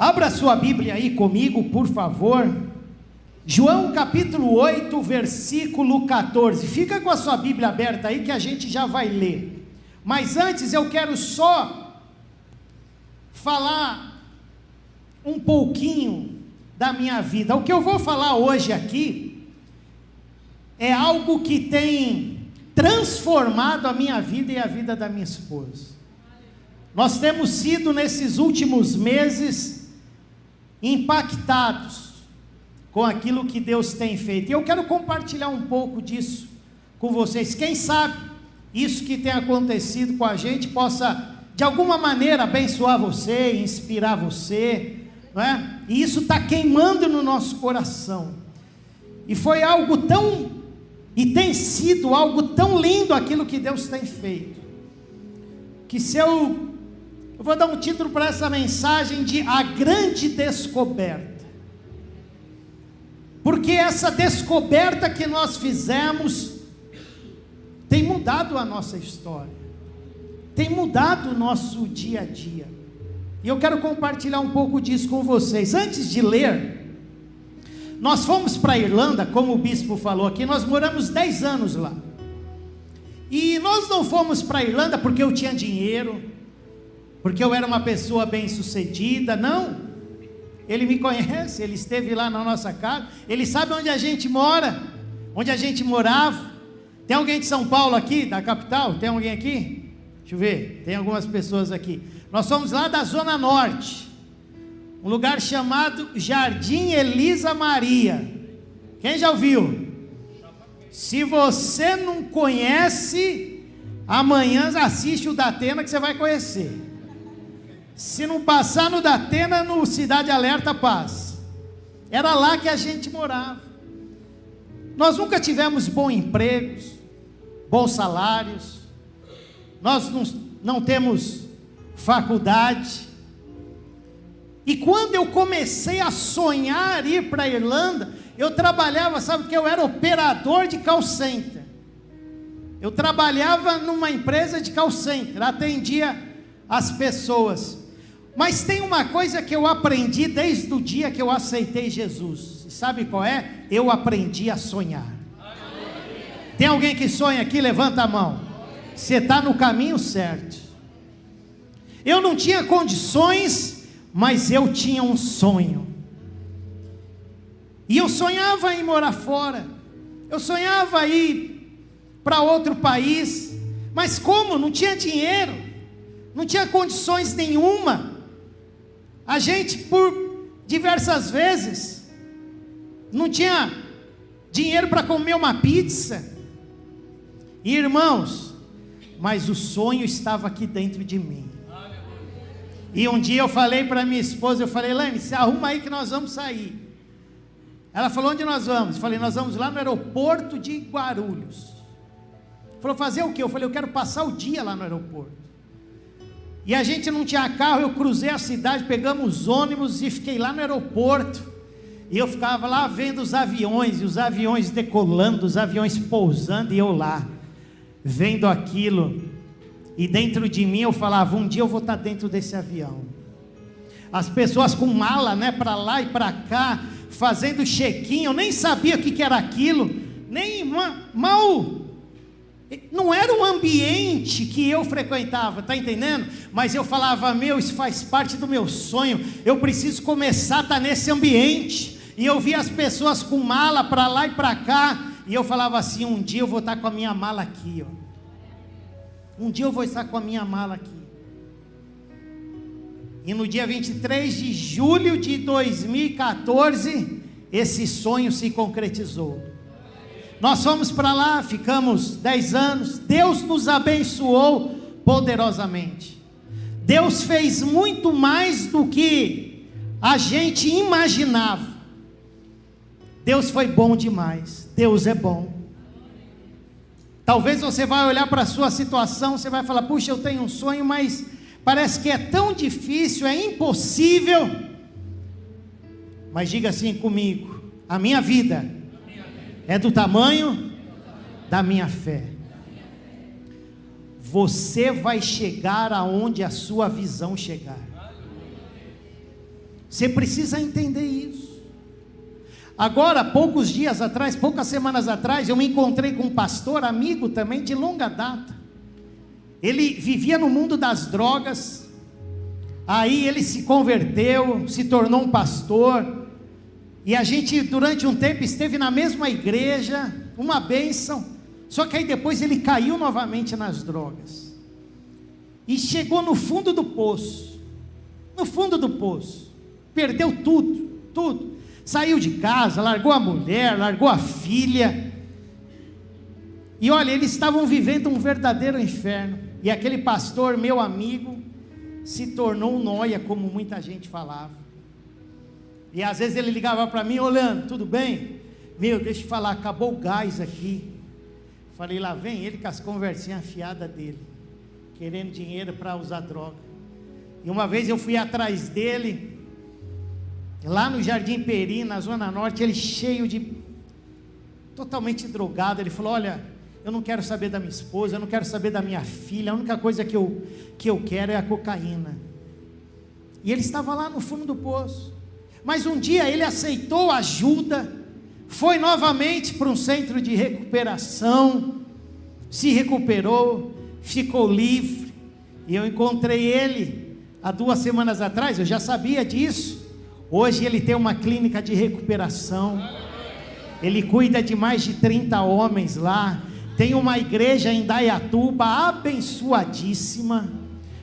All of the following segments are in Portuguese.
Abra sua Bíblia aí comigo, por favor. João capítulo 8, versículo 14. Fica com a sua Bíblia aberta aí que a gente já vai ler. Mas antes eu quero só falar um pouquinho da minha vida. O que eu vou falar hoje aqui é algo que tem transformado a minha vida e a vida da minha esposa. Nós temos sido nesses últimos meses impactados com aquilo que Deus tem feito, e eu quero compartilhar um pouco disso com vocês. Quem sabe isso que tem acontecido com a gente possa de alguma maneira abençoar você, inspirar você, não é? E isso está queimando no nosso coração, e foi algo tão, e tem sido algo tão lindo aquilo que Deus tem feito, que se eu vou dar um título para essa mensagem de A Grande Descoberta, porque essa descoberta que nós fizemos tem mudado a nossa história, tem mudado o nosso dia a dia, e eu quero compartilhar um pouco disso com vocês. Antes de ler, nós fomos para a Irlanda, como o bispo falou aqui, nós moramos 10 anos lá, e nós não fomos para a Irlanda porque eu tinha dinheiro, porque eu era uma pessoa bem sucedida, não. Ele me conhece, ele esteve lá na nossa casa, ele sabe onde a gente mora, onde a gente morava. Tem alguém de São Paulo aqui, da capital? Tem alguém aqui? Deixa eu ver, tem algumas pessoas aqui. Nós somos lá da Zona Norte, um lugar chamado Jardim Elisa Maria. Quem já ouviu? Se você não conhece, amanhã assiste o Datena que você vai conhecer. Se não passar no Datena, no Cidade Alerta passa. Era lá que a gente morava. Nós nunca tivemos bons empregos, bons salários, nós não temos faculdade. E quando eu comecei a sonhar ir para a Irlanda, eu trabalhava, sabe o que? Eu era operador de call center. Eu trabalhava numa empresa de call center, atendia as pessoas. Mas tem uma coisa que eu aprendi desde o dia que eu aceitei Jesus. Sabe qual é? Eu aprendi a sonhar. Tem alguém que sonha aqui? Levanta a mão. Você está no caminho certo. Eu não tinha condições, mas eu tinha um sonho. E eu sonhava em morar fora. Eu sonhava em ir para outro país. Mas como? Não tinha dinheiro. Não tinha condições nenhuma. A gente, por diversas vezes, não tinha dinheiro para comer uma pizza. E irmãos, mas o sonho estava aqui dentro de mim. E um dia eu falei para minha esposa, eu falei: Elaine, se arruma aí que nós vamos sair. Ela falou: onde nós vamos? Eu falei: nós vamos lá no aeroporto de Guarulhos. Falou: fazer o quê? Eu falei: eu quero passar o dia lá no aeroporto. E a gente não tinha carro, eu cruzei a cidade, pegamos os ônibus e fiquei lá no aeroporto. E eu ficava lá vendo os aviões, e os aviões decolando, os aviões pousando, e eu lá, vendo aquilo. E dentro de mim eu falava: um dia eu vou estar dentro desse avião. As pessoas com mala, né, para lá e para cá, fazendo check-in, eu nem sabia o que era aquilo, nem mal... Não era um ambiente que eu frequentava, está entendendo? Mas eu falava: meu, isso faz parte do meu sonho, eu preciso começar a estar nesse ambiente. E eu via as pessoas com mala para lá e para cá, e eu falava assim: um dia eu vou estar com a minha mala aqui, ó. Um dia eu vou estar com a minha mala aqui. E no dia 23 de julho de 2014, esse sonho se concretizou. Nós fomos para lá, ficamos 10 anos, Deus nos abençoou poderosamente. Deus fez muito mais do que a gente imaginava. Deus foi bom demais, Deus é bom. Talvez você vai olhar para a sua situação, você vai falar: puxa, eu tenho um sonho, mas parece que é tão difícil, é impossível. Mas diga assim comigo: a minha vida é do tamanho da minha fé. Você vai chegar aonde a sua visão chegar. Você precisa entender isso. Agora, poucas semanas atrás, eu me encontrei com um pastor, amigo também, de longa data. Ele vivia no mundo das drogas, aí ele se converteu, se tornou um pastor, e a gente durante um tempo esteve na mesma igreja, uma bênção, só que aí depois ele caiu novamente nas drogas, e chegou no fundo do poço, perdeu tudo, saiu de casa, largou a mulher, largou a filha, e olha, eles estavam vivendo um verdadeiro inferno, e aquele pastor, meu amigo, se tornou um nóia, como muita gente falava, e às vezes ele ligava para mim: ô Leandro, tudo bem? Deixa eu te falar, acabou o gás aqui. Falei: lá vem ele com as conversinhas afiadas dele, querendo dinheiro para usar droga. E uma vez eu fui atrás dele, lá no Jardim Peri, na Zona Norte, ele totalmente drogado. Ele falou: olha, eu não quero saber da minha esposa, eu não quero saber da minha filha, a única coisa que eu quero é a cocaína. E ele estava lá no fundo do poço, mas um dia ele aceitou ajuda, foi novamente para um centro de recuperação, se recuperou, ficou livre, e eu encontrei ele há 2 semanas atrás, eu já sabia disso. Hoje ele tem uma clínica de recuperação, ele cuida de mais de 30 homens lá, tem uma igreja em Dayatuba abençoadíssima,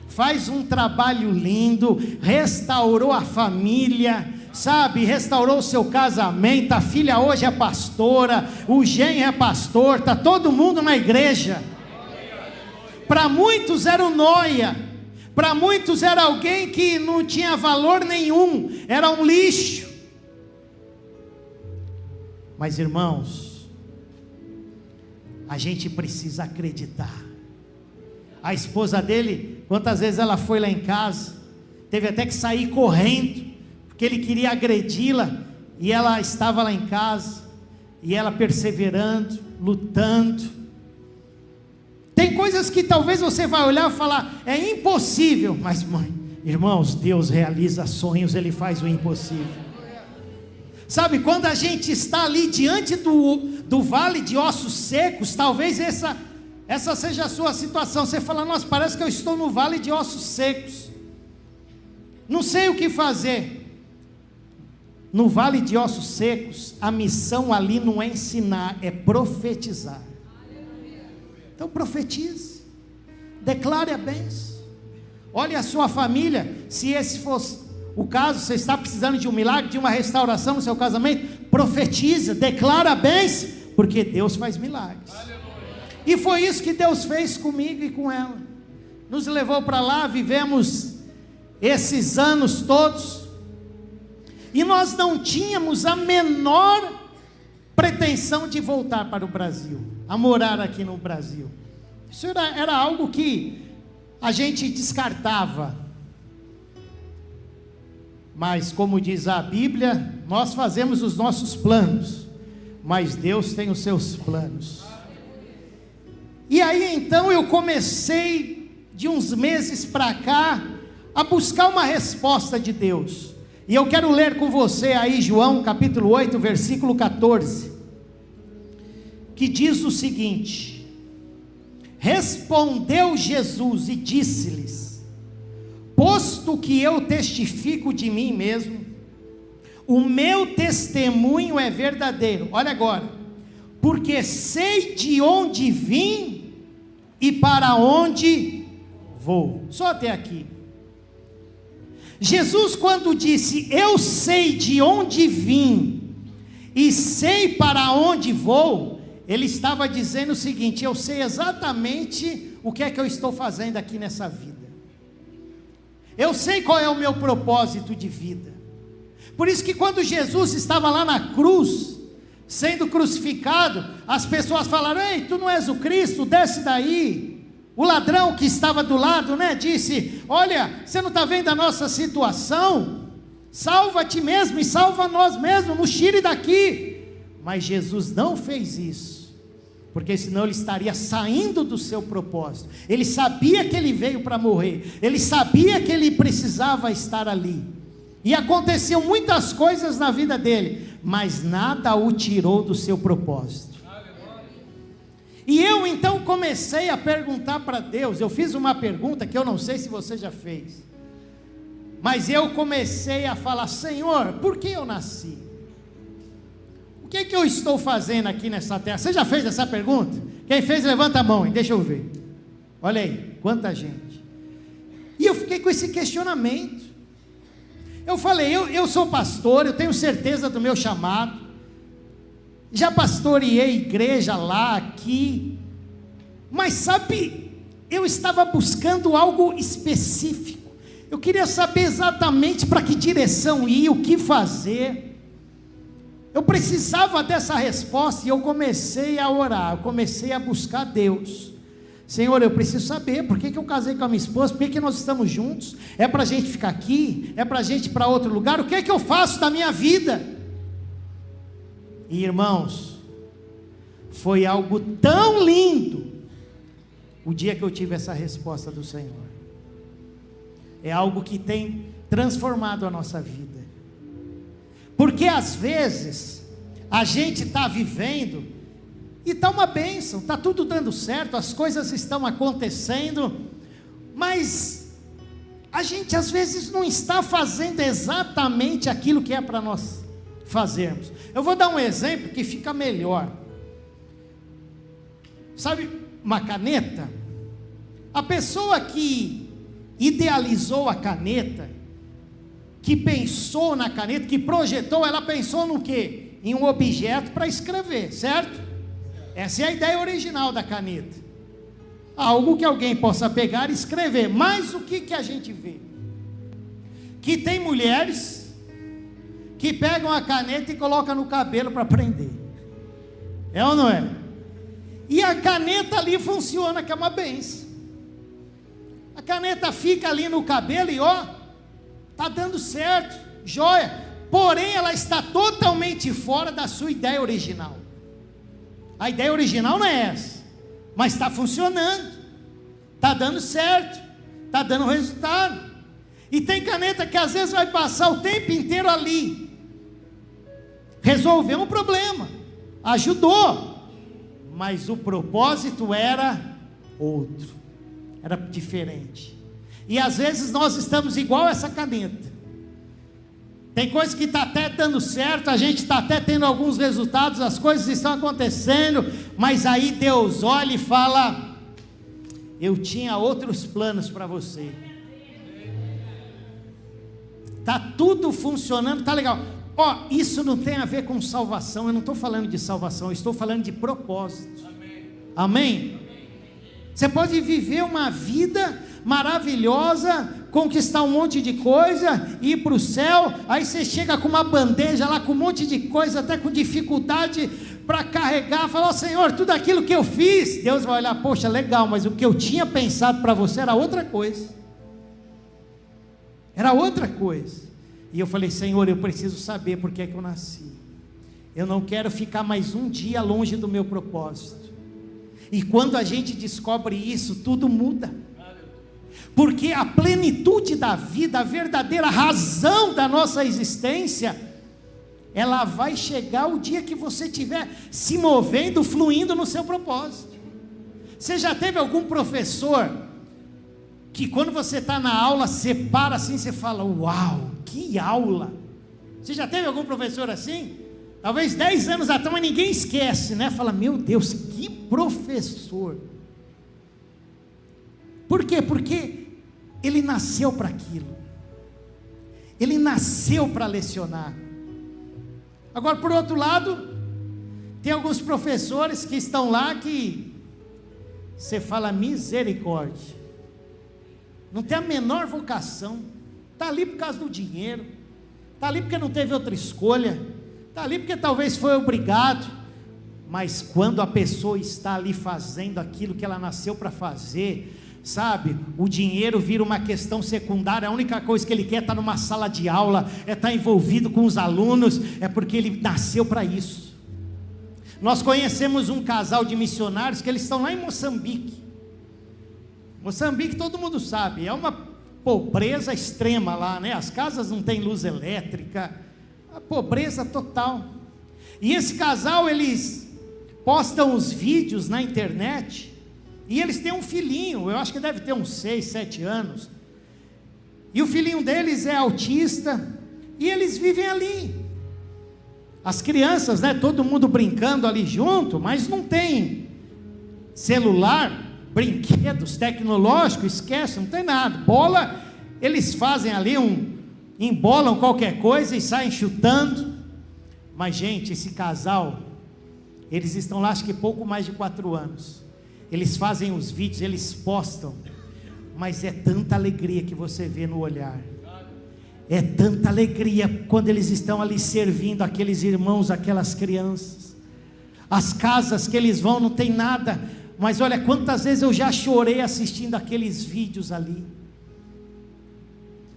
faz um trabalho lindo, restaurou a família, sabe, restaurou o seu casamento, a filha hoje é pastora, o genro é pastor, está todo mundo na igreja. Para muitos era um nóia, para muitos era alguém que não tinha valor nenhum, era um lixo. Mas irmãos, a gente precisa acreditar. A esposa dele, quantas vezes ela foi lá em casa, teve até que sair correndo, porque ele queria agredi-la, e ela estava lá em casa, e ela perseverando, lutando. Tem coisas que talvez você vai olhar e falar: é impossível, mas irmãos, Deus realiza sonhos, Ele faz o impossível. Sabe, quando a gente está ali diante do vale de ossos secos, talvez essa seja a sua situação. Você fala: nossa, parece que eu estou no vale de ossos secos, não sei o que fazer. No vale de ossos secos, a missão ali não é ensinar, é profetizar. Então profetize, declare a bênção. Olhe a sua família, se esse fosse o caso, você está precisando de um milagre, de uma restauração no seu casamento, profetiza, declara a bênção, porque Deus faz milagres. E foi isso que Deus fez comigo e com ela, nos levou para lá, vivemos esses anos todos, e nós não tínhamos a menor pretensão de voltar para o Brasil, a morar aqui no Brasil. Isso era algo que a gente descartava. Mas como diz a Bíblia, nós fazemos os nossos planos, mas Deus tem os seus planos. E aí então eu comecei, de uns meses para cá, a buscar uma resposta de Deus. E eu quero ler com você aí João capítulo 8, versículo 14, que diz o seguinte: respondeu Jesus e disse-lhes: posto que eu testifico de mim mesmo, o meu testemunho é verdadeiro. Olha agora, porque sei de onde vim e para onde vou. Só até aqui. Jesus, quando disse eu sei de onde vim e sei para onde vou, ele estava dizendo o seguinte: eu sei exatamente o que é que eu estou fazendo aqui nessa vida, eu sei qual é o meu propósito de vida. Por isso que quando Jesus estava lá na cruz, sendo crucificado, as pessoas falaram: ei, tu não és o Cristo, desce daí. O ladrão que estava do lado, disse: olha, você não está vendo a nossa situação? Salva-te mesmo e salva nós mesmos, nos tire daqui. Mas Jesus não fez isso, porque senão ele estaria saindo do seu propósito. Ele sabia que ele veio para morrer, ele sabia que ele precisava estar ali, e aconteciam muitas coisas na vida dele, mas nada o tirou do seu propósito. E eu então comecei a perguntar para Deus. Eu fiz uma pergunta que eu não sei se você já fez, mas eu comecei a falar: Senhor, por que eu nasci? O que é que eu estou fazendo aqui nessa terra? Você já fez essa pergunta? Quem fez, levanta a mão, hein? Deixa eu ver. Olha aí, quanta gente. E eu fiquei com esse questionamento. Eu falei, eu sou pastor, eu tenho certeza do meu chamado, já pastoreei igreja lá, aqui, mas sabe, eu estava buscando algo específico. Eu queria saber exatamente para que direção ir, o que fazer. Eu precisava dessa resposta, e eu comecei a orar, eu comecei a buscar Deus. Senhor, eu preciso saber, por que eu casei com a minha esposa, por que nós estamos juntos? É para a gente ficar aqui? É para a gente ir para outro lugar? O que é que eu faço da minha vida? E irmãos, foi algo tão lindo, o dia que eu tive essa resposta do Senhor. É algo que tem transformado a nossa vida. Porque às vezes, a gente está vivendo, e está uma bênção, está tudo dando certo, as coisas estão acontecendo, mas a gente às vezes não está fazendo exatamente aquilo que é para nós fazermos. Eu vou dar um exemplo que fica melhor. Sabe uma caneta? A pessoa que idealizou a caneta, que pensou na caneta, que projetou, ela pensou no quê? Em um objeto para escrever, certo? Essa é a ideia original da caneta, algo que alguém possa pegar e escrever. Mas o que a gente vê? Que tem mulheres que pegam a caneta e colocam no cabelo para prender, é ou não é? E a caneta ali funciona, que é uma benção. A caneta fica ali no cabelo e ó, está dando certo, joia. Porém ela está totalmente fora da sua ideia original. A ideia original não é essa, mas está funcionando, está dando certo, está dando resultado. E tem caneta que às vezes vai passar o tempo inteiro ali, resolveu um problema, ajudou, mas o propósito era outro, era diferente. E às vezes nós estamos igual essa caneta. Tem coisa que está até dando certo, a gente está até tendo alguns resultados, as coisas estão acontecendo, mas aí Deus olha e fala: eu tinha outros planos para você. Está tudo funcionando, está legal. Ó, isso não tem a ver com salvação, eu não estou falando de salvação, eu estou falando de propósito. Amém? Você pode viver uma vida maravilhosa, conquistar um monte de coisa, ir para o céu, aí você chega com uma bandeja lá, com um monte de coisa, até com dificuldade para carregar, fala: ó Senhor, tudo aquilo que eu fiz. Deus vai olhar: poxa, legal, mas o que eu tinha pensado para você era outra coisa, era outra coisa. E eu falei: Senhor, eu preciso saber por que é que eu nasci, eu não quero ficar mais um dia longe do meu propósito. E quando a gente descobre isso, tudo muda, porque a plenitude da vida, a verdadeira razão da nossa existência, ela vai chegar o dia que você estiver se movendo, fluindo no seu propósito. Você já teve algum professor que quando você está na aula, você para assim, você fala: uau, que aula? Você já teve algum professor assim? Talvez 10 anos atrás, mas ninguém esquece, né? Fala: meu Deus, que professor. Por quê? Porque ele nasceu para aquilo, ele nasceu para lecionar. Agora, por outro lado, tem alguns professores que estão lá que você fala: misericórdia, não tem a menor vocação, está ali por causa do dinheiro, está ali porque não teve outra escolha, está ali porque talvez foi obrigado. Mas quando a pessoa está ali fazendo aquilo que ela nasceu para fazer, sabe, o dinheiro vira uma questão secundária. A única coisa que ele quer é estar numa sala de aula, é estar envolvido com os alunos, é porque ele nasceu para isso. Nós conhecemos um casal de missionários que eles estão lá em Moçambique. Moçambique todo mundo sabe, é uma pobreza extrema lá, né? As casas não têm luz elétrica, a pobreza total. E esse casal, eles postam os vídeos na internet, e eles têm um filhinho, eu acho que deve ter uns 6, 7 anos, e o filhinho deles é autista, e eles vivem ali, as crianças, né, todo mundo brincando ali junto, mas não tem celular, brinquedos tecnológicos, esquece, não tem nada, bola, eles fazem ali embolam qualquer coisa e saem chutando. Mas gente, esse casal, eles estão lá acho que pouco mais de 4 anos, eles fazem os vídeos, eles postam, mas é tanta alegria que você vê no olhar, é tanta alegria quando eles estão ali servindo aqueles irmãos, aquelas crianças. As casas que eles vão não tem nada, mas olha quantas vezes eu já chorei assistindo aqueles vídeos ali.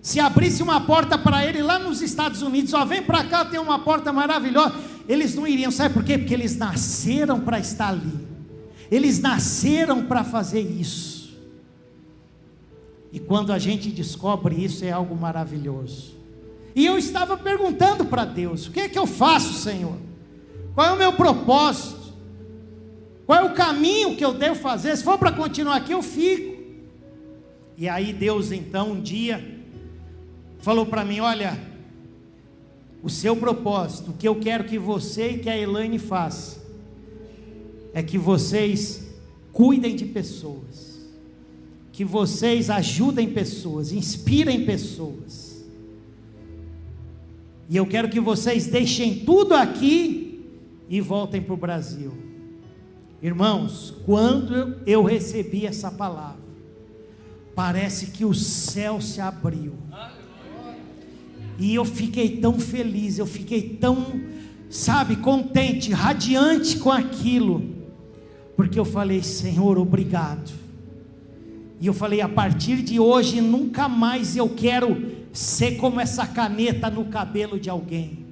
Se abrisse uma porta para ele lá nos Estados Unidos, ó, vem para cá, tem uma porta maravilhosa, eles não iriam, sabe por quê? Porque eles nasceram para estar ali, eles nasceram para fazer isso. E quando a gente descobre isso, é algo maravilhoso. E eu estava perguntando para Deus: o que é que eu faço, Senhor? Qual é o meu propósito? Qual é o caminho que eu devo fazer? Se for para continuar aqui, eu fico. E aí Deus então um dia falou para mim: olha, o seu propósito, o que eu quero que você e que a Elaine façam, é que vocês cuidem de pessoas, que vocês ajudem pessoas, inspirem pessoas, e eu quero que vocês deixem tudo aqui e voltem para o Brasil. Irmãos, quando eu recebi essa palavra, parece que o céu se abriu, e eu fiquei tão feliz, eu fiquei tão, sabe, contente, radiante com aquilo, porque eu falei: Senhor, obrigado. E eu falei: a partir de hoje, nunca mais eu quero ser como essa caneta no cabelo de alguém.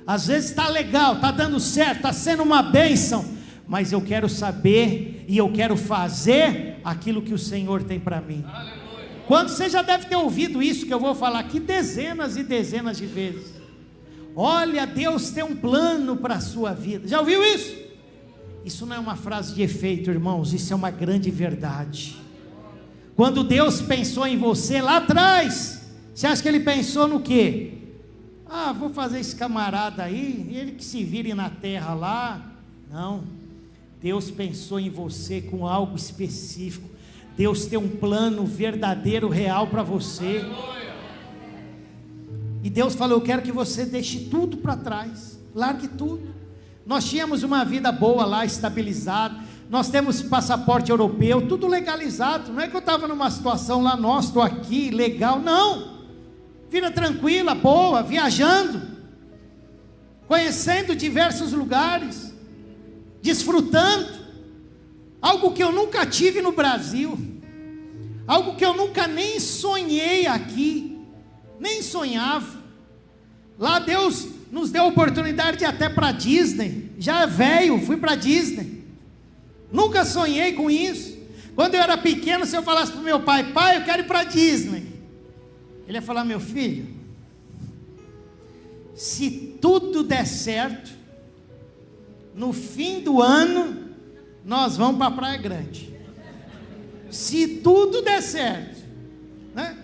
Às vezes está legal, está dando certo, está sendo uma bênção, mas eu quero saber e eu quero fazer aquilo que o Senhor tem para mim. Quando você já deve ter ouvido isso que eu vou falar aqui dezenas e dezenas de vezes. Olha, Deus tem um plano para a sua vida. Já ouviu isso? Isso não é uma frase de efeito, irmãos, isso é uma grande verdade. Quando Deus pensou em você lá atrás, você acha que Ele pensou no quê? Ah, vou fazer esse camarada aí, ele que se vire na terra lá. Não, Deus pensou em você com algo específico. Deus tem um plano verdadeiro, real para você. E Deus falou: eu quero que você deixe tudo para trás, largue tudo. Nós tínhamos uma vida boa lá, estabilizada, nós temos passaporte europeu, tudo legalizado. Não é que eu estava numa situação lá, nossa, estou aqui, legal, não. Vida tranquila, boa, viajando, conhecendo diversos lugares, desfrutando, algo que eu nunca tive no Brasil, algo que eu nunca nem sonhei aqui, nem sonhava. Lá Deus nos deu a oportunidade de ir até para Disney, já velho, fui para Disney, nunca sonhei com isso. Quando eu era pequeno, se eu falasse para o meu pai: pai, eu quero ir para Disney, ele ia falar: meu filho, se tudo der certo, no fim do ano, nós vamos para a Praia Grande. Se tudo der certo, né?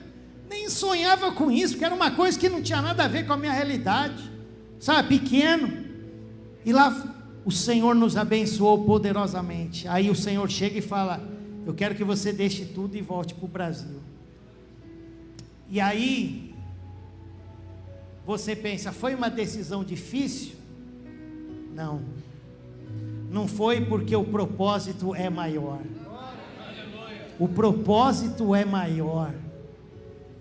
Nem sonhava com isso, porque era uma coisa que não tinha nada a ver com a minha realidade, sabe, pequeno. E lá o Senhor nos abençoou poderosamente. Aí o Senhor chega e fala: eu quero que você deixe tudo e volte para o Brasil. E aí você pensa: foi uma decisão difícil? Não, não foi, porque o propósito é maior. O propósito é maior.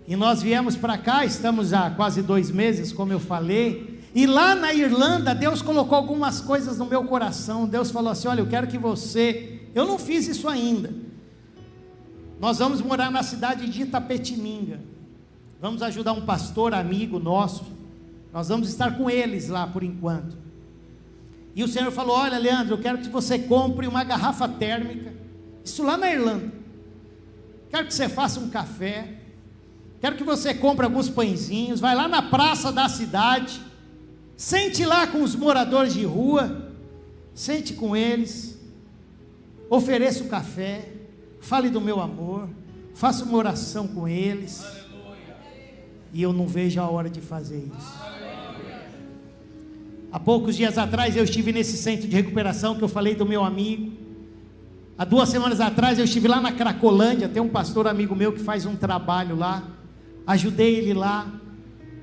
E nós viemos para cá, estamos há quase 2 meses, como eu falei. E lá na Irlanda, Deus colocou algumas coisas no meu coração. Deus falou assim: olha, eu quero que você... Eu não fiz isso ainda. Nós vamos morar na cidade de Itapetininga. Vamos ajudar um pastor amigo nosso. Nós vamos estar com eles lá por enquanto. E o Senhor falou: olha, Leandro, eu quero que você compre uma garrafa térmica. Isso lá na Irlanda. Quero que você faça um café. Quero que você compre alguns pãezinhos, vai lá na praça da cidade, sente lá com os moradores de rua, sente com eles, ofereça o café, fale do meu amor, faça uma oração com eles. Aleluia. E eu não vejo a hora de fazer isso. Aleluia. Há poucos dias atrás eu estive nesse centro de recuperação que eu falei do meu amigo. Há 2 semanas atrás eu estive lá na Cracolândia, tem um pastor amigo meu que faz um trabalho lá, ajudei ele lá,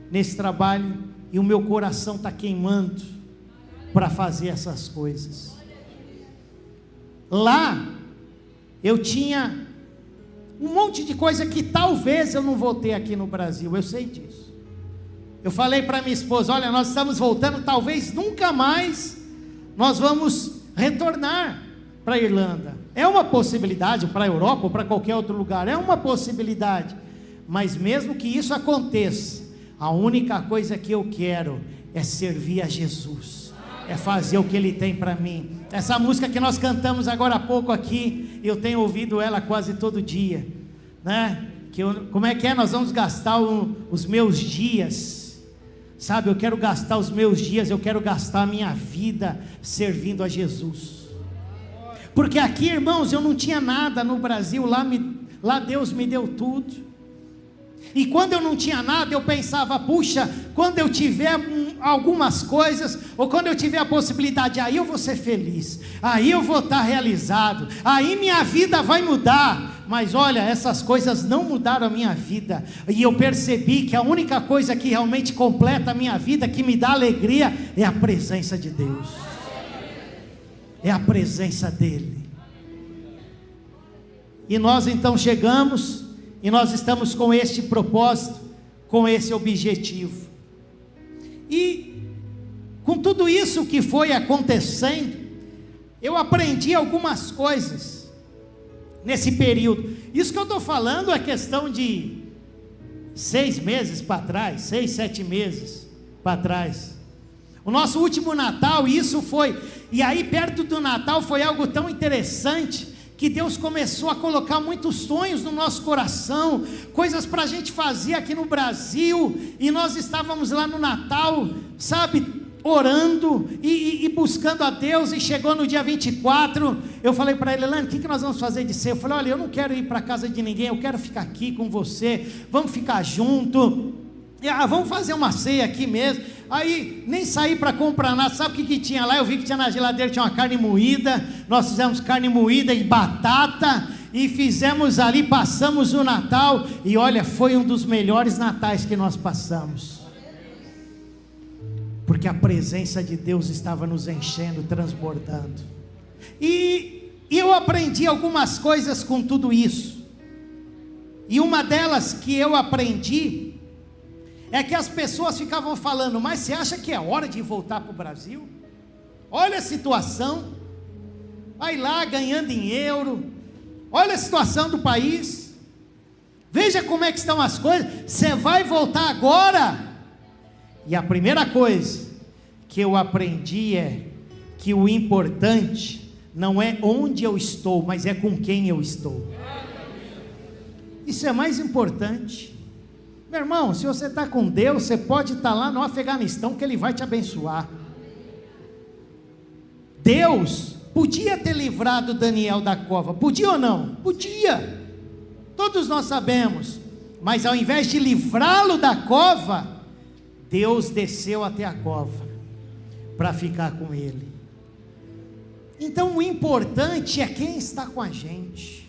nesse trabalho, e o meu coração está queimando, para fazer essas coisas. Lá, eu tinha um monte de coisa que talvez eu não vou ter aqui no Brasil, eu sei disso. Eu falei para minha esposa, olha, nós estamos voltando, talvez nunca mais nós vamos retornar para a Irlanda. É uma possibilidade, para a Europa ou para qualquer outro lugar, é uma possibilidade, mas mesmo que isso aconteça, a única coisa que eu quero é servir a Jesus, é fazer o que Ele tem para mim. Essa música que nós cantamos agora há pouco aqui, eu tenho ouvido ela quase todo dia, né? Como é que é? Nós vamos gastar os meus dias, sabe? Eu quero gastar os meus dias, eu quero gastar a minha vida servindo a Jesus. Porque aqui, irmãos, eu não tinha nada no Brasil, lá Deus me deu tudo. E quando eu não tinha nada, eu pensava, puxa, quando eu tiver algumas coisas, ou quando eu tiver a possibilidade, aí eu vou ser feliz, aí eu vou estar realizado, aí minha vida vai mudar. Mas olha, essas coisas não mudaram a minha vida, e eu percebi que a única coisa que realmente completa a minha vida, que me dá alegria, é a presença de Deus, é a presença dEle. E nós então chegamos, e nós estamos com este propósito, com esse objetivo. E com tudo isso que foi acontecendo, eu aprendi algumas coisas nesse período. Isso que eu estou falando é questão de 6 meses para trás, 6, 7 meses para trás. O nosso último Natal, isso foi, e aí perto do Natal foi algo tão interessante, que Deus começou a colocar muitos sonhos no nosso coração, coisas para a gente fazer aqui no Brasil, e nós estávamos lá no Natal, sabe, orando e buscando a Deus, e chegou no dia 24, eu falei para ele, Elane, o que nós vamos fazer de ceia? Eu falei, olha, eu não quero ir para a casa de ninguém, eu quero ficar aqui com você, vamos ficar junto, vamos fazer uma ceia aqui mesmo. Aí nem saí para comprar nada, sabe o que tinha lá? Eu vi que tinha na geladeira, tinha uma carne moída, nós fizemos carne moída e batata, e fizemos ali, passamos o Natal, e olha, foi um dos melhores natais que nós passamos, porque a presença de Deus estava nos enchendo, transbordando, e eu aprendi algumas coisas com tudo isso, e uma delas que eu aprendi, é que as pessoas ficavam falando, mas você acha que é hora de voltar para o Brasil? Olha a situação, vai lá ganhando em euro, olha a situação do país, veja como é que estão as coisas, você vai voltar agora? E a primeira coisa que eu aprendi é, que o importante não é onde eu estou, mas é com quem eu estou. Isso é mais importante. Meu irmão, se você está com Deus, você pode estar lá no Afeganistão, que Ele vai te abençoar. Deus podia ter livrado Daniel da cova, podia ou não? Podia, todos nós sabemos, mas ao invés de livrá-lo da cova, Deus desceu até a cova, para ficar com ele. Então o importante é quem está com a gente,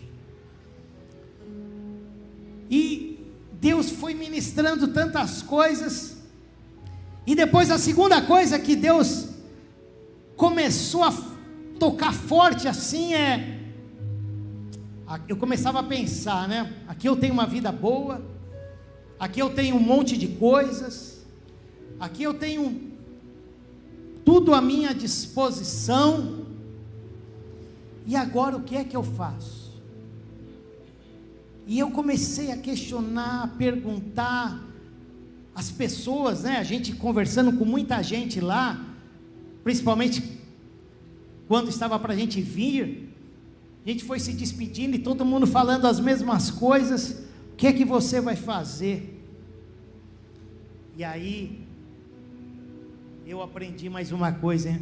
e Deus foi ministrando tantas coisas, e depois a segunda coisa que Deus começou a tocar forte assim eu começava a pensar, né? Aqui eu tenho uma vida boa, aqui eu tenho um monte de coisas, aqui eu tenho tudo à minha disposição, e agora o que é que eu faço? E eu comecei a questionar, a perguntar, as pessoas, né, a gente conversando com muita gente lá, principalmente quando estava para a gente vir, a gente foi se despedindo e todo mundo falando as mesmas coisas, O que é que você vai fazer? E aí, eu aprendi mais uma coisa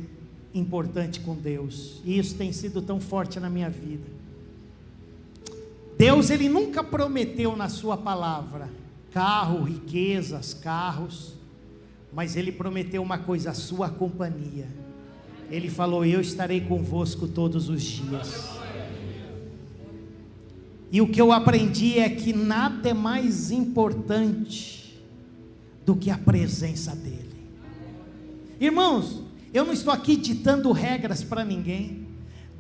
importante com Deus, e isso tem sido tão forte na minha vida. Deus, Ele nunca prometeu na sua palavra carro, riquezas, carros, mas Ele prometeu uma coisa: a sua companhia. Ele falou: eu estarei convosco todos os dias. E o que eu aprendi é que nada é mais importante do que a presença dEle. Irmãos, eu não estou aqui ditando regras para ninguém.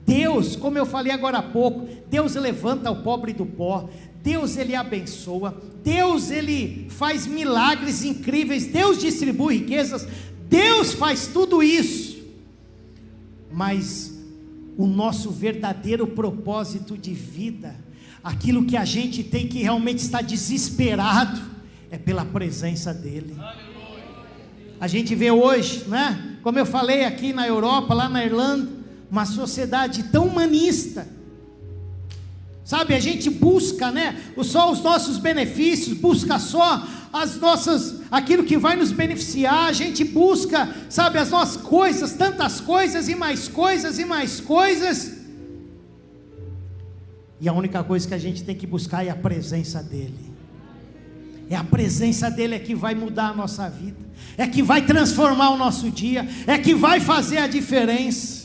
Deus, como eu falei agora há pouco, Deus levanta o pobre do pó, Deus Ele abençoa, Deus Ele faz milagres incríveis, Deus distribui riquezas, Deus faz tudo isso. Mas o nosso verdadeiro propósito de vida, aquilo que a gente tem que realmente estar desesperado, é pela presença dEle. A gente vê hoje, né? Como eu falei aqui na Europa, lá na Irlanda, uma sociedade tão humanista, sabe? A gente busca, né? Só os nossos benefícios, busca só aquilo que vai nos beneficiar. A gente busca, sabe, as nossas coisas, tantas coisas e mais coisas e mais coisas. E a única coisa que a gente tem que buscar é a presença dEle. É a presença dEle que vai mudar a nossa vida, é que vai transformar o nosso dia, é que vai fazer a diferença.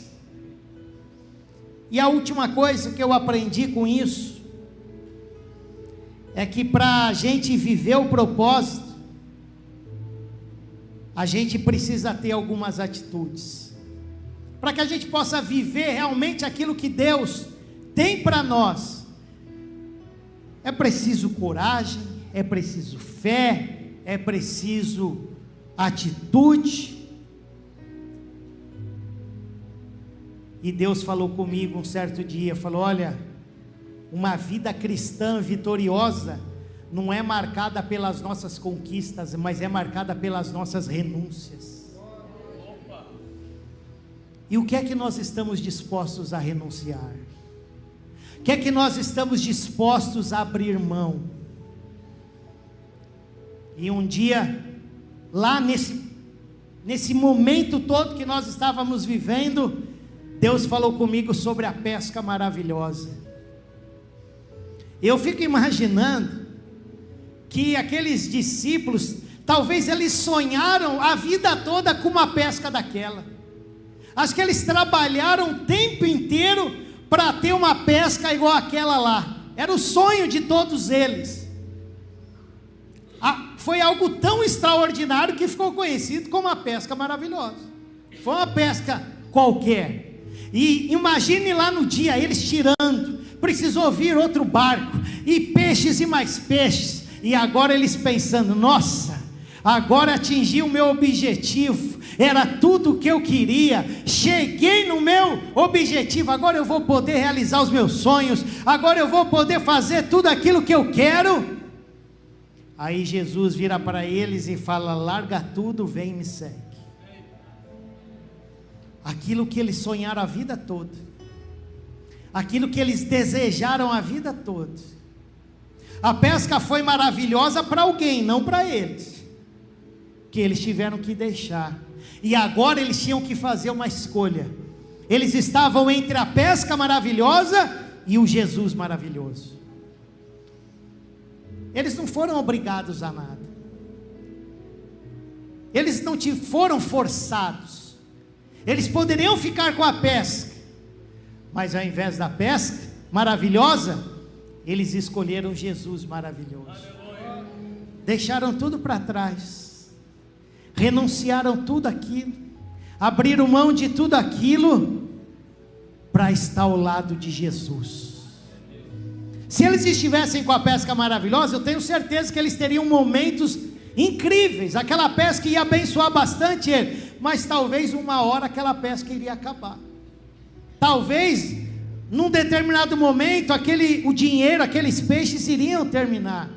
E a última coisa que eu aprendi com isso, é que para a gente viver o propósito, a gente precisa ter algumas atitudes, para que a gente possa viver realmente aquilo que Deus tem para nós. É preciso coragem, é preciso fé, é preciso atitude. E Deus falou comigo um certo dia, falou: olha, uma vida cristã vitoriosa não é marcada pelas nossas conquistas, mas é marcada pelas nossas renúncias. E o que é que nós estamos dispostos a renunciar? O que é que nós estamos dispostos a abrir mão? E um dia, lá nesse momento todo que nós estávamos vivendo, Deus falou comigo sobre a pesca maravilhosa. Eu fico imaginando que aqueles discípulos, talvez eles sonharam a vida toda com uma pesca daquela. Acho que eles trabalharam o tempo inteiro para ter uma pesca igual aquela lá. Era o sonho de todos eles. Foi algo tão extraordinário que ficou conhecido como a pesca maravilhosa. Foi uma pesca qualquer. E imagine lá no dia eles tirando, precisou vir outro barco, e peixes e mais peixes, e agora eles pensando: nossa, agora atingi o meu objetivo, era tudo o que eu queria, cheguei no meu objetivo, agora eu vou poder realizar os meus sonhos, agora eu vou poder fazer tudo aquilo que eu quero. Aí Jesus vira para eles e fala: larga tudo, vem e me segue. Aquilo que eles sonharam a vida toda, aquilo que eles desejaram a vida toda. A pesca foi maravilhosa para alguém, não para eles, que eles tiveram que deixar. E agora eles tinham que fazer uma escolha. Eles estavam entre a pesca maravilhosa e o Jesus maravilhoso. Eles não foram obrigados a nada, eles não foram forçados, eles poderiam ficar com a pesca, mas ao invés da pesca maravilhosa, eles escolheram Jesus maravilhoso. Deixaram tudo para trás, renunciaram tudo aquilo, abriram mão de tudo aquilo, para estar ao lado de Jesus. Se eles estivessem com a pesca maravilhosa, eu tenho certeza que eles teriam momentos incríveis, aquela pesca ia abençoar bastante ele, mas talvez uma hora aquela pesca iria acabar, talvez num determinado momento o dinheiro, aqueles peixes iriam terminar,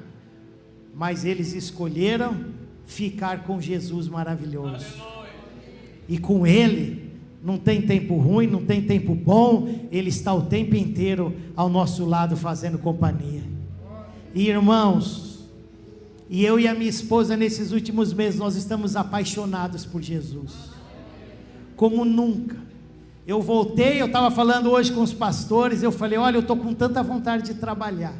mas eles escolheram ficar com Jesus maravilhoso, e com Ele não tem tempo ruim, não tem tempo bom, Ele está o tempo inteiro ao nosso lado fazendo companhia. Irmãos, e eu e a minha esposa nesses últimos meses, nós estamos apaixonados por Jesus, como nunca. Eu voltei, eu estava falando hoje com os pastores, eu falei, olha, eu estou com tanta vontade de trabalhar,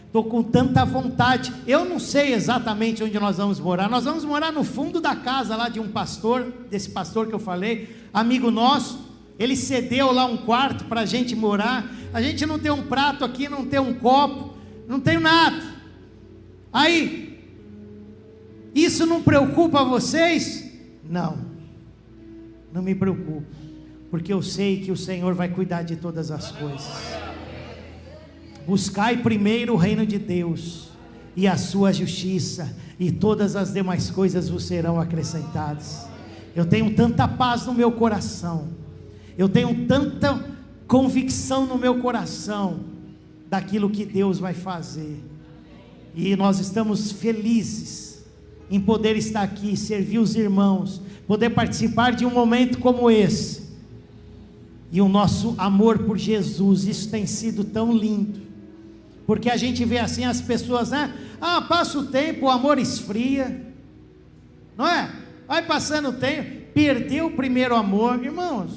estou com tanta vontade, eu não sei exatamente onde nós vamos morar no fundo da casa lá de um pastor, desse pastor que eu falei, amigo nosso, ele cedeu lá um quarto para a gente morar, a gente não tem um prato aqui, não tem um copo, não tem nada. Aí, isso não preocupa vocês? Não me preocupa, porque eu sei que o Senhor vai cuidar de todas as coisas. Buscai primeiro o reino de Deus e a sua justiça, e todas as demais coisas vos serão acrescentadas. Eu tenho tanta paz no meu coração, eu tenho tanta convicção no meu coração daquilo que Deus vai fazer, e nós estamos felizes em poder estar aqui, servir os irmãos, poder participar de um momento como esse, e o nosso amor por Jesus, isso tem sido tão lindo, porque a gente vê assim as pessoas, né? Passa o tempo, o amor esfria, não é? Vai passando o tempo, perdeu o primeiro amor. Irmãos,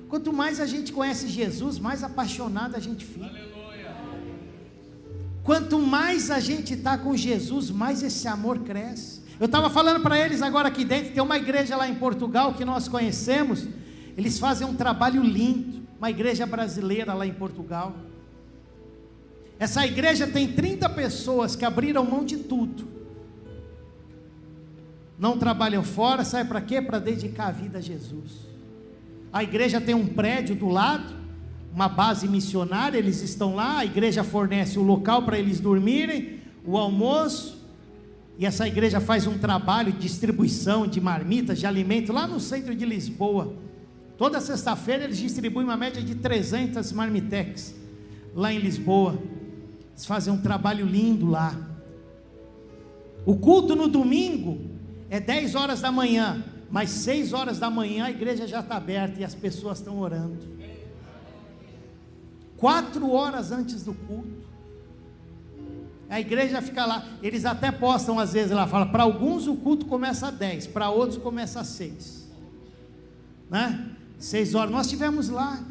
quanto mais a gente conhece Jesus, mais apaixonado a gente fica. Aleluia. Quanto mais a gente está com Jesus, mais esse amor cresce. Eu estava falando para eles agora aqui dentro, tem uma igreja lá em Portugal que nós conhecemos, eles fazem um trabalho lindo, uma igreja brasileira lá em Portugal. Essa igreja tem 30 pessoas que abriram mão de tudo, não trabalham fora, sabe para quê? Para dedicar a vida a Jesus. A igreja tem um prédio do lado, uma base missionária, eles estão lá, a igreja fornece o local para eles dormirem, o almoço, e essa igreja faz um trabalho de distribuição de marmitas, de alimento, lá no centro de Lisboa. Toda sexta-feira eles distribuem uma média de 300 marmitex, lá em Lisboa. Eles fazem um trabalho lindo lá. O culto no domingo é 10 horas da manhã, mas 6 horas da manhã a igreja já está aberta e as pessoas estão orando. 4 horas antes do culto, a igreja fica lá. Eles até postam às vezes lá, fala, para alguns o culto começa às 10, para outros começa às 6, né? 6 horas, nós estivemos lá.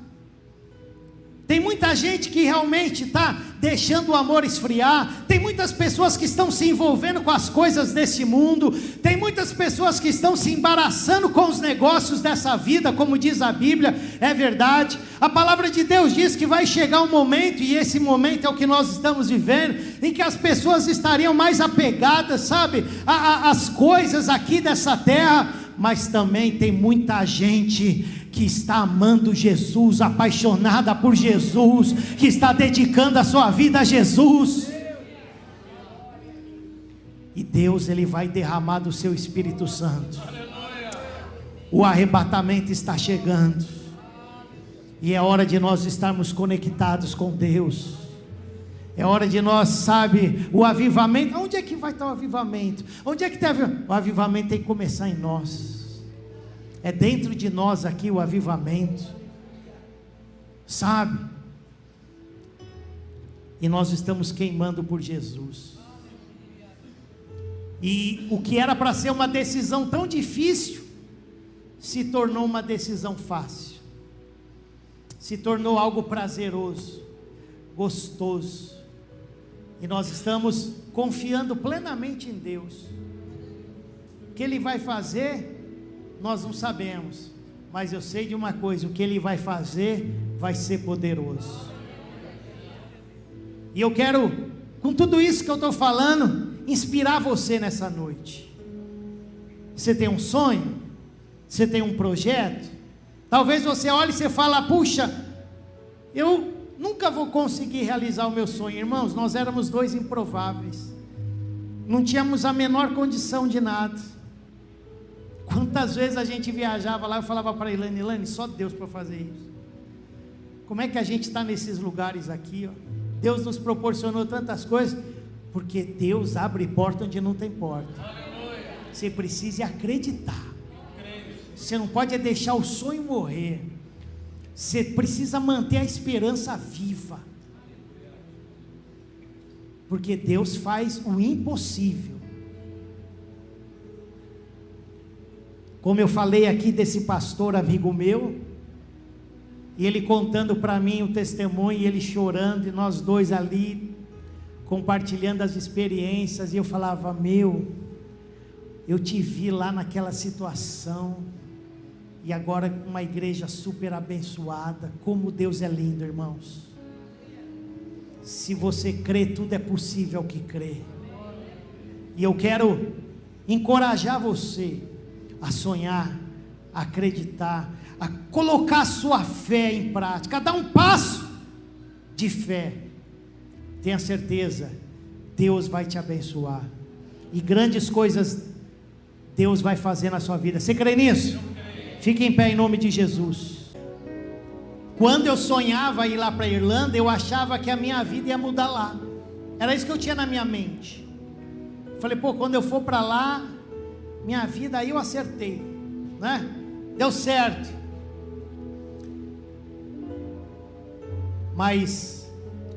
Tem muita gente que realmente está deixando o amor esfriar, tem muitas pessoas que estão se envolvendo com as coisas desse mundo, tem muitas pessoas que estão se embaraçando com os negócios dessa vida, como diz a Bíblia, é verdade. A palavra de Deus diz que vai chegar um momento, e esse momento é o que nós estamos vivendo, em que as pessoas estariam mais apegadas, sabe, às coisas aqui dessa terra, mas também tem muita gente que está amando Jesus, apaixonada por Jesus, que está dedicando a sua vida a Jesus, e Deus, Ele vai derramar do seu Espírito Santo. O arrebatamento está chegando, e é hora de nós estarmos conectados com Deus, é hora de nós, sabe, o avivamento. Onde é que vai estar o avivamento? Onde é que tem o avivamento? Tem que começar em nós. É dentro de nós aqui o avivamento, sabe? E nós estamos queimando por Jesus. E o que era para ser uma decisão tão difícil, se tornou uma decisão fácil, se tornou algo prazeroso, gostoso. E nós estamos confiando plenamente em Deus. O que Ele vai fazer, nós não sabemos, mas eu sei de uma coisa: o que Ele vai fazer vai ser poderoso. E eu quero, com tudo isso que eu estou falando, inspirar você nessa noite. Você tem um sonho? Você tem um projeto? Talvez você olhe e você fala, puxa, eu nunca vou conseguir realizar o meu sonho. Irmãos, nós éramos 2 improváveis, não tínhamos a menor condição de nada. Quantas vezes a gente viajava lá, eu falava para a Ilane, só Deus para fazer isso. Como é que a gente está nesses lugares aqui, ó? Deus nos proporcionou tantas coisas, porque Deus abre porta onde não tem porta. Você precisa acreditar, você não pode deixar o sonho morrer, você precisa manter a esperança viva. porque Deus faz o impossível. Como eu falei aqui desse pastor amigo meu, e ele contando para mim o testemunho, e ele chorando, e nós dois ali compartilhando as experiências, e eu falava: meu, eu te vi lá naquela situação, e agora uma igreja super abençoada. Como Deus é lindo, irmãos. Se você crê, tudo é possível que crê. E eu quero encorajar você a sonhar, a acreditar, a colocar a sua fé em prática, a dar um passo de fé. Tenha certeza, Deus vai te abençoar, e grandes coisas Deus vai fazer na sua vida. Você crê nisso? Fique em pé em nome de Jesus. Quando eu sonhava ir lá para a Irlanda, eu achava que a minha vida ia mudar lá. Era isso que eu tinha na minha mente. Falei: pô, quando eu for para lá, minha vida, aí eu acertei, né? Deu certo. Mas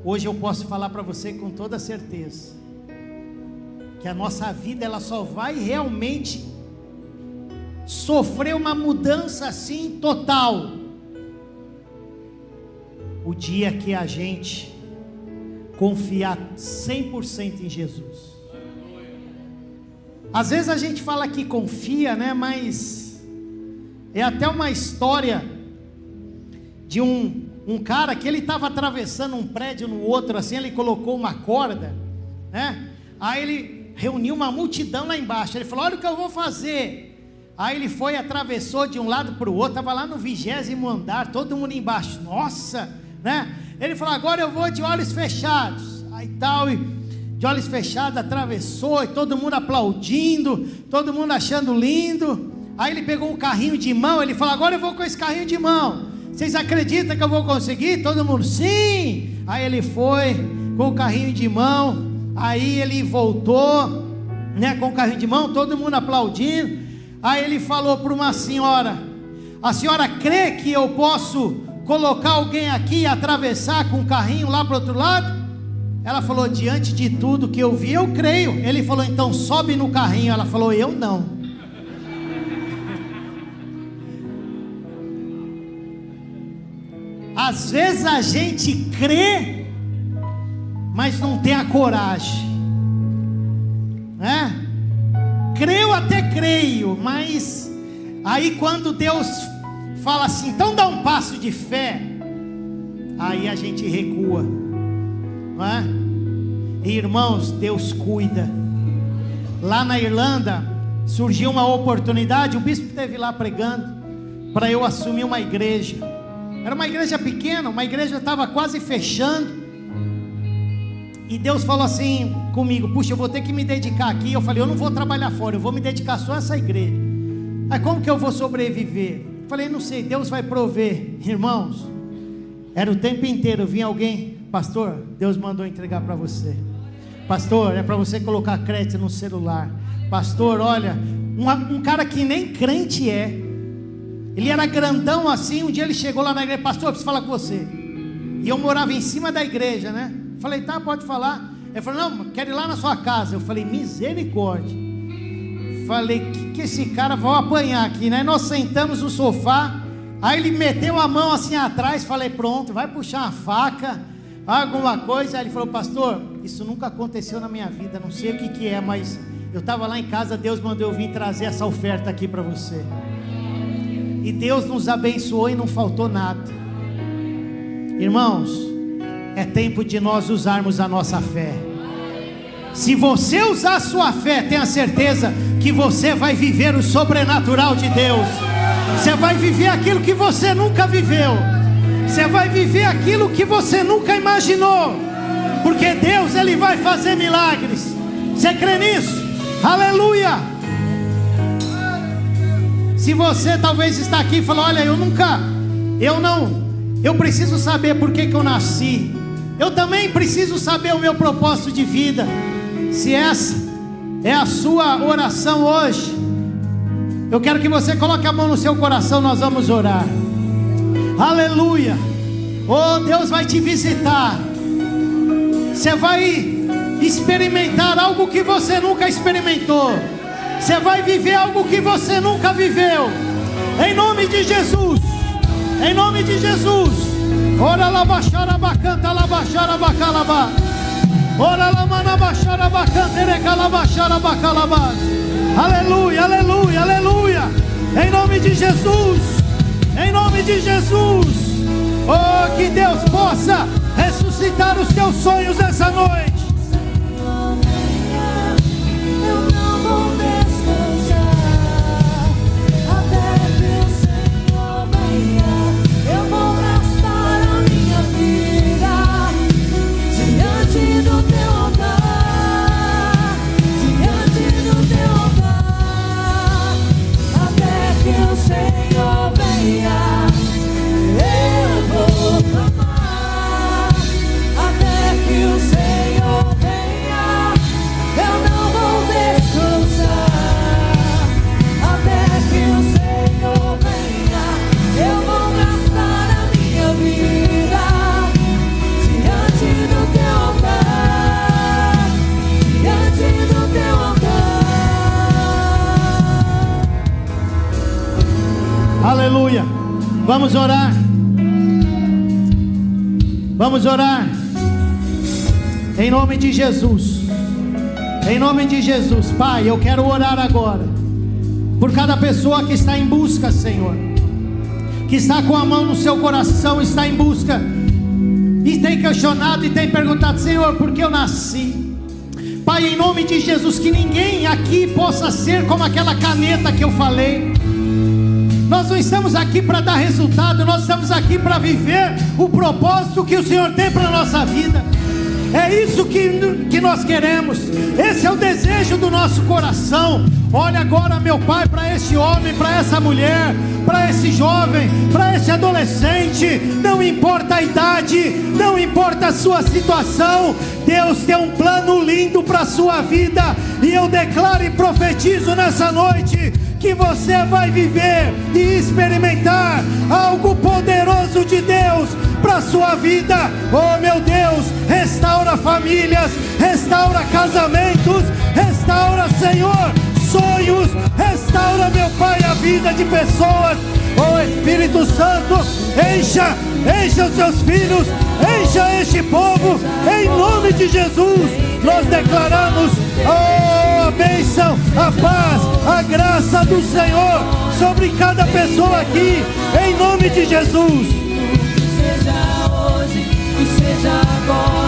hoje eu posso falar para você com toda certeza que a nossa vida, ela só vai realmente sofrer uma mudança assim total o dia que a gente confiar 100% em Jesus. Às vezes a gente fala que confia, né? Mas é até uma história de um cara que ele estava atravessando um prédio no outro, assim, ele colocou uma corda, né? Aí ele reuniu uma multidão lá embaixo. Ele falou: olha o que eu vou fazer. Aí ele foi, atravessou de um lado para o outro, estava lá no 20º andar, todo mundo embaixo. Nossa, né? Ele falou: agora eu vou de olhos fechados. Aí tal, e de olhos fechados atravessou, e todo mundo aplaudindo, todo mundo achando lindo. Aí ele pegou um carrinho de mão, ele falou: agora eu vou com esse carrinho de mão. Vocês acreditam que eu vou conseguir? Todo mundo: sim. Aí ele foi com o carrinho de mão. Aí ele voltou, né, com o carrinho de mão, todo mundo aplaudindo. Aí ele falou para uma senhora: a senhora crê que eu posso colocar alguém aqui e atravessar com o carrinho lá para o outro lado? Ela falou: diante de tudo que eu vi, eu creio. Ele falou: então sobe no carrinho. Ela falou: eu não. Às vezes a gente crê, mas não tem a coragem, né? Creio, até creio, mas aí quando Deus fala assim: então dá um passo de fé, aí a gente recua, não é? E, irmãos, Deus cuida. Lá na Irlanda surgiu uma oportunidade, o bispo esteve lá pregando, para eu assumir uma igreja. Era uma igreja pequena, uma igreja estava quase fechando, e Deus falou assim comigo: puxa, eu vou ter que me dedicar aqui. Eu falei: eu não vou trabalhar fora, eu vou me dedicar só a essa igreja. Aí como que eu vou sobreviver? Eu falei: não sei, Deus vai prover. Irmãos, era o tempo inteiro, vinha alguém: pastor, Deus mandou entregar para você. Pastor, é para você colocar crédito no celular. Pastor, olha, um cara que nem crente é, ele era grandão assim. Um dia ele chegou lá na igreja: pastor, eu preciso falar com você. E eu morava em cima da igreja, né? Falei: tá, pode falar. Ele falou: não, quero ir lá na sua casa. Eu falei: misericórdia. Falei: que esse cara vai apanhar aqui, né? Nós sentamos no sofá. Aí ele meteu a mão assim atrás. Falei: pronto, vai puxar uma faca, alguma coisa. Aí ele falou: pastor, isso nunca aconteceu na minha vida, não sei o que é, mas eu estava lá em casa, Deus mandou eu vir trazer essa oferta aqui para você. E Deus nos abençoou e não faltou nada. Irmãos, é tempo de nós usarmos a nossa fé. Se você usar a sua fé, tenha certeza que você vai viver o sobrenatural de Deus. Você vai viver aquilo que você nunca viveu. Você vai viver aquilo que você nunca imaginou. Porque Deus, Ele vai fazer milagres. Você crê nisso? Aleluia! Se você talvez está aqui e fala: olha, eu preciso saber por que eu nasci. Eu também preciso saber o meu propósito de vida. Se essa é a sua oração hoje, eu quero que você coloque a mão no seu coração, nós vamos orar. Aleluia! Oh, Deus vai te visitar. Você vai experimentar algo que você nunca experimentou. Você vai viver algo que você nunca viveu. Em nome de Jesus. Em nome de Jesus. Ora lá baixara bacanta lá baixara bacalabá. Ora lá mana baixara bacanta erecala baixara bacalabá. Aleluia, aleluia, aleluia. Em nome de Jesus. Em nome de Jesus. Oh, que Deus possa ressuscitar os teus sonhos essa noite. Aleluia. Vamos orar. Vamos orar. Em nome de Jesus. Em nome de Jesus. Pai, eu quero orar agora por cada pessoa que está em busca, Senhor, que está com a mão no seu coração, está em busca e tem questionado e tem perguntado: Senhor, por que eu nasci? Pai, em nome de Jesus, que ninguém aqui possa ser como aquela caneta que eu falei. Nós não estamos aqui para dar resultado, nós estamos aqui para viver o propósito que o Senhor tem para a nossa vida. É isso que nós queremos. Esse é o desejo do nosso coração. Olha agora, meu Pai, para este homem, para essa mulher, para esse jovem, para esse adolescente. Não importa a idade, não importa a sua situação, Deus tem um plano lindo para a sua vida. E eu declaro e profetizo nessa noite que você vai viver e experimentar algo poderoso de Deus para a sua vida. Oh meu Deus, restaura famílias, restaura casamentos, restaura, Senhor, sonhos, restaura, meu Pai, a vida de pessoas. Oh Espírito Santo, encha os seus filhos, encha este povo, em nome de Jesus. Nós declaramos a bênção, a paz, a graça do Senhor sobre cada pessoa aqui, em nome de Jesus. Que seja hoje, que seja agora.